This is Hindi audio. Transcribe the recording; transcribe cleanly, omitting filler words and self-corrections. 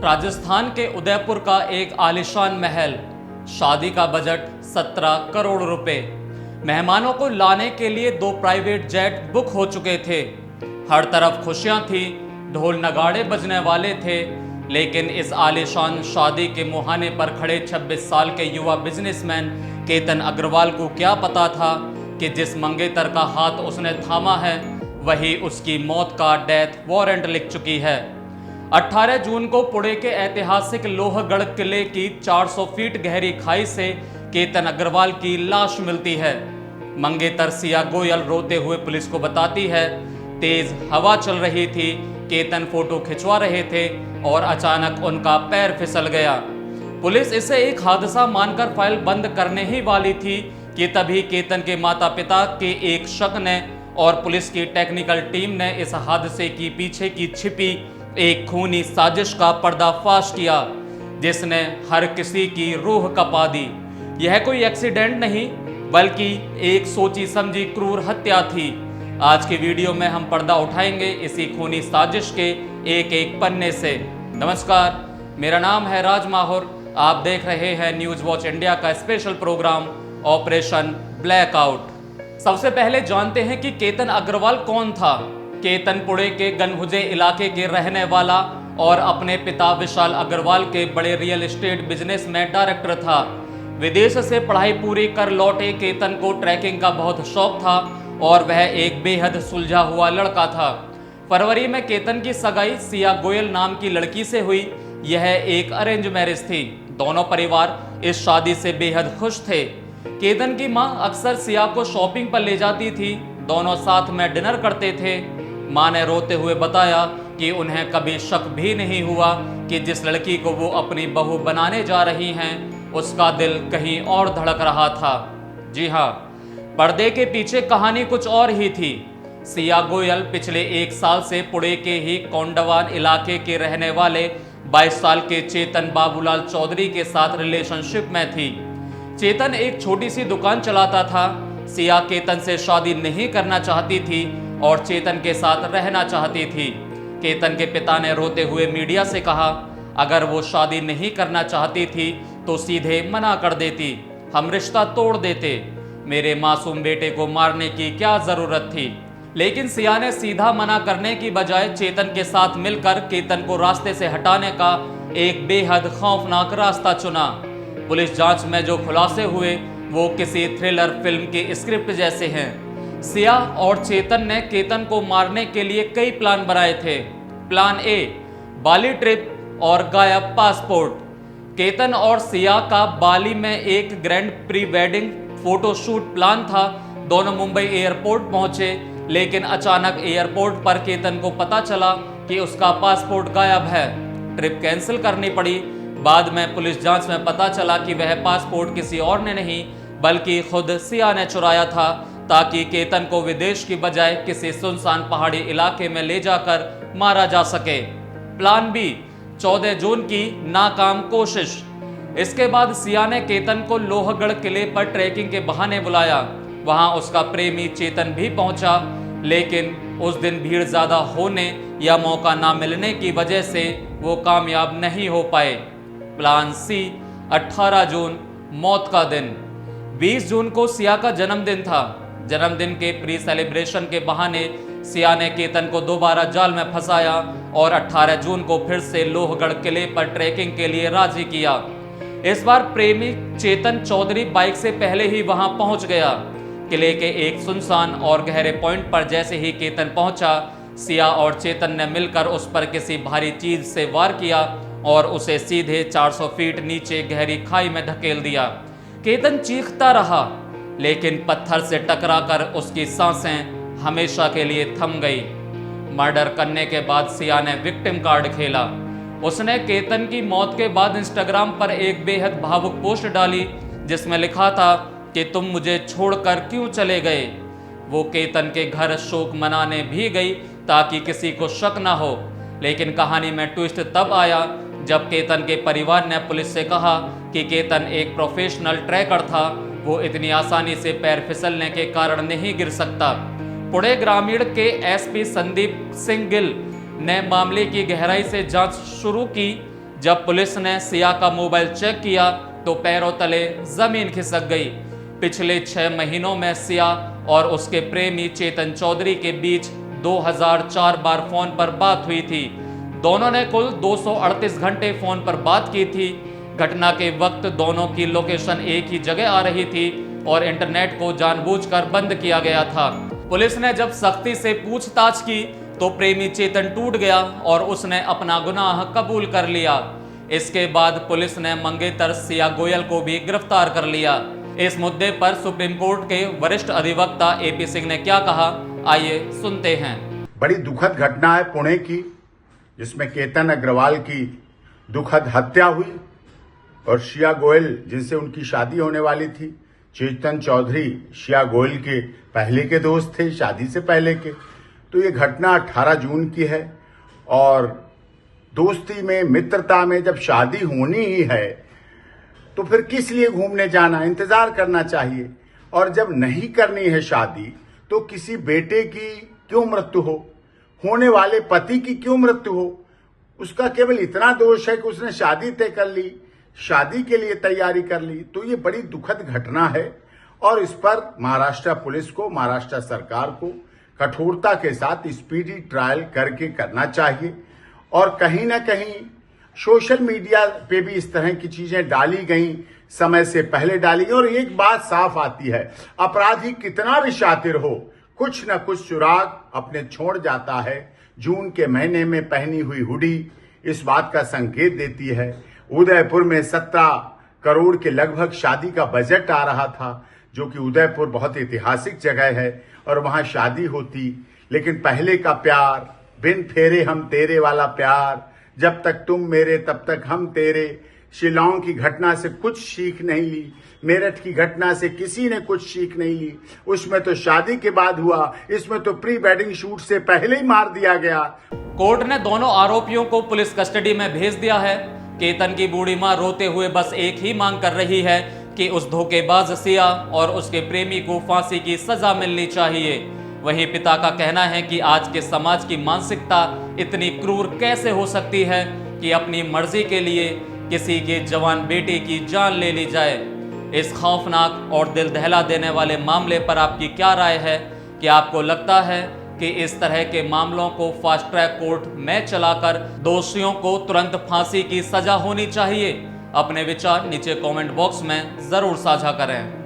राजस्थान के उदयपुर का एक आलीशान महल, शादी का बजट 17 करोड़ रुपए। मेहमानों को लाने के लिए 2 प्राइवेट जेट बुक हो चुके थे। हर तरफ खुशियां थी, ढोल नगाड़े बजने वाले थे। लेकिन इस आलीशान शादी के मुहाने पर खड़े 26 साल के युवा बिजनेसमैन केतन अग्रवाल को क्या पता था कि जिस मंगेतर का हाथ उसने थामा है वही उसकी मौत का डेथ वारंट लिख चुकी है। 18 जून को पुणे के ऐतिहासिक लोहगढ़ किले की 400 फीट गहरी खाई से केतन अग्रवाल की लाश मिलती है। मंगेतर सिया गोयल रोते हुए पुलिस को बताती है, तेज हवा चल रही थी, केतन फोटो खिंचवा रहे थे और अचानक उनका पैर फिसल गया। पुलिस इसे एक हादसा मानकर फाइल बंद करने ही वाली थी कि तभी केतन के माता पिता के एक शक ने और पुलिस की टेक्निकल टीम ने इस हादसे की पीछे की छिपी एक खूनी साजिश का पर्दाफाश किया, जिसने हर किसी की रूह कपा दी। यह कोई एक्सीडेंट नहीं बल्कि एक सोची समझी क्रूर हत्या थी। आज की वीडियो में हम पर्दा उठाएंगे इसी खूनी साजिश के एक एक पन्ने से। नमस्कार, मेरा नाम है राज माहुर। आप देख रहे हैं न्यूज वॉच इंडिया का स्पेशल प्रोग्राम ऑपरेशन ब्लैकआउट। सबसे पहले जानते हैं कि केतन अग्रवाल कौन था। केतन पुणे के गनहुजे इलाके के रहने वाला और अपने पिता विशाल अग्रवाल के बड़े रियल एस्टेट बिजनेस में डायरेक्टर था। विदेश से पढ़ाई पूरी कर लौटे केतन को ट्रैकिंग का बहुत शौक था और वह एक बेहद सुलझा हुआ लड़का था। फरवरी में केतन की सगाई सिया गोयल नाम की लड़की से हुई। यह एक अरेंज मैरिज थी। दोनों परिवार इस शादी से बेहद खुश थे। केतन की मां अक्सर सिया को शॉपिंग पर ले जाती थी। दोनों साथ में डिनर करते थे। मां ने रोते हुए बताया कि उन्हें कभी शक भी नहीं हुआ कि जिस लड़की को वो अपनी बहू बनाने जा रही हैं उसका दिल कहीं और धड़क रहा था। जी हाँ, पर्दे के पीछे कहानी कुछ और ही थी। सिया गोयल पिछले 1 साल से पुणे के ही कोंडवान इलाके के रहने वाले 22 साल के चेतन बाबूलाल चौधरी के साथ रिलेशनशिप में थी। चेतन एक छोटी सी दुकान चलाता था। सिया केतन से शादी नहीं करना चाहती थी और चेतन के साथ रहना चाहती थी। केतन के पिता ने रोते हुए मीडिया से कहा, अगर वो शादी नहीं करना चाहती थी तो सीधे मना कर देती, हम रिश्ता तोड़ देते। मेरे मासूम बेटे को मारने की क्या जरूरत थी। लेकिन सिया ने सीधा मना करने की बजाय चेतन के साथ मिलकर केतन को रास्ते से हटाने का एक बेहद खौफनाक रास्ता चुना। पुलिस जांच में जो खुलासे हुए वो किसी थ्रिलर फिल्म की स्क्रिप्ट जैसे हैं। सिया और चेतन ने केतन को मारने के लिए कई प्लान बनाए थे। प्लान ए, बाली ट्रिप और गायब पासपोर्ट। केतन और सिया का बाली में एक grand pre wedding photoshoot plan था। दोनों मुंबई एयरपोर्ट पहुंचे, लेकिन अचानक एयरपोर्ट पर केतन को पता चला कि उसका पासपोर्ट गायब है। ट्रिप कैंसिल करनी पड़ी। बाद में पुलिस जांच में पता चला कि वह पासपोर्ट किसी और ने नहीं बल्कि खुद सिया ने चुराया था, ताकि केतन को विदेश की बजाय किसी सुनसान पहाड़ी इलाके में ले जाकर मारा जा सके। प्लान बी, 14 जून की नाकाम कोशिश। इसके बाद सिया ने केतन को लोहगढ़ किले पर ट्रैकिंग के बहाने बुलाया। वहां उसका प्रेमी चेतन भी पहुंचा, लेकिन उस दिन भीड़ ज्यादा होने या मौका ना मिलने की वजह से वो कामयाब नहीं हो पाए। प्लान सी, 18 जून मौत का दिन। 20 जून को सिया का जन्मदिन था। जन्मदिन के प्री सेलिब्रेशन के बहाने सिया ने केतन को दोबारा जाल में फंसाया और 18 जून को फिर से लोहगढ़ किले पर ट्रैकिंग के लिए राजी किया। इस बार प्रेमी चेतन चौधरी बाइक से पहले ही वहां पहुंच गया। किले के एक सुनसान और गहरे पॉइंट पर जैसे ही केतन पहुंचा, सिया और चेतन ने मिलकर उस पर किसी भारी चीज से वार किया और उसे सीधे 400 फीट नीचे गहरी खाई में धकेल दिया। केतन चीखता रहा, लेकिन पत्थर से टकराकर उसकी सांसें हमेशा के लिए थम गई। मर्डर करने के बाद सिया ने विक्टिम कार्ड खेला। उसने केतन की मौत के बाद इंस्टाग्राम पर एक बेहद भावुक पोस्ट डाली, जिसमें लिखा था कि तुम मुझे छोड़कर क्यों चले गए। वो केतन के घर शोक मनाने भी गई ताकि किसी को शक ना हो। लेकिन कहानी में ट्विस्ट तब आया जब केतन के परिवार ने पुलिस से कहा कि केतन एक प्रोफेशनल ट्रैकर था, वो इतनी आसानी से पैर फिसलने के कारण नहीं गिर सकता। पुणे ग्रामीण के एसपी संदीप सिंह गिल ने मामले की गहराई से जांच शुरू की। जब पुलिस ने सिया का मोबाइल चेक किया तो पैरों तले जमीन खिसक गई। पिछले 6 महीनों में सिया और उसके प्रेमी चेतन चौधरी के बीच 2004 बार फोन पर बात हुई थी। दोनों ने कुल 238 घंटे फोन पर बात की थी। घटना के वक्त दोनों की लोकेशन एक ही जगह आ रही थी और इंटरनेट को जानबूझकर बंद किया गया था। पुलिस ने जब सख्ती से पूछताछ की तो प्रेमी चेतन टूट गया और उसने अपना गुनाह कबूल कर लिया। इसके बाद पुलिस ने मंगेतर सिया गोयल को भी गिरफ्तार कर लिया। इस मुद्दे पर सुप्रीम कोर्ट के वरिष्ठ अधिवक्ता एपी सिंह ने क्या कहा, आइए सुनते हैं। बड़ी दुखद घटना है पुणे की, जिसमें केतन अग्रवाल की दुखद हत्या हुई और शिया गोयल जिनसे उनकी शादी होने वाली थी। चेतन चौधरी शिया गोयल के पहले के दोस्त थे, शादी से पहले के। तो ये घटना 18 जून की है और दोस्ती में, मित्रता में जब शादी होनी ही है तो फिर किस लिए घूमने जाना, इंतजार करना चाहिए। और जब नहीं करनी है शादी तो किसी बेटे की क्यों मृत्यु हो, होने वाले पति की क्यों मृत्यु हो। उसका केवल इतना दोष है कि उसने शादी तय कर ली, शादी के लिए तैयारी कर ली। तो ये बड़ी दुखद घटना है और इस पर महाराष्ट्र पुलिस को, महाराष्ट्र सरकार को कठोरता के साथ स्पीडी ट्रायल करके करना चाहिए। और कहीं ना कहीं सोशल मीडिया पे भी इस तरह की चीजें डाली गई, समय से पहले डाली गई। और एक बात साफ आती है, अपराधी कितना भी शातिर हो, कुछ न कुछ सुराग अपने छोड़ जाता है। जून के महीने में पहनी हुई हुडी इस बात का संकेत देती है। उदयपुर में 17 करोड़ के लगभग शादी का बजट आ रहा था, जो कि उदयपुर बहुत ऐतिहासिक जगह है और वहां शादी होती। लेकिन पहले का प्यार, बिन फेरे हम तेरे वाला प्यार, जब तक तुम मेरे तब तक हम तेरे, शिलांग की घटना से कुछ सीख नहीं ली, मेरठ की घटना से किसी ने कुछ सीख नहीं ली। उसमें तो शादी के बाद हुआ, इसमें तो प्री वेडिंग शूट से पहले ही मार दिया गया। कोर्ट ने दोनों आरोपियों को पुलिस कस्टडी में भेज दिया है। केतन की बूढ़ी मां रोते हुए बस एक ही मांग कर रही है कि उस धोखेबाज सिया और उसके प्रेमी को फांसी की सजा मिलनी चाहिए। वहीं पिता का कहना है कि आज के समाज की मानसिकता इतनी क्रूर कैसे हो सकती है कि अपनी मर्जी के लिए किसी के जवान बेटे की जान ले ली जाए। इस खौफनाक और दिल दहला देने वाले मामले पर आपकी क्या राय है? क्या आपको लगता है कि इस तरह के मामलों को फास्ट ट्रैक कोर्ट में चलाकर दोषियों को तुरंत फांसी की सजा होनी चाहिए? अपने विचार नीचे कमेंट बॉक्स में जरूर साझा करें।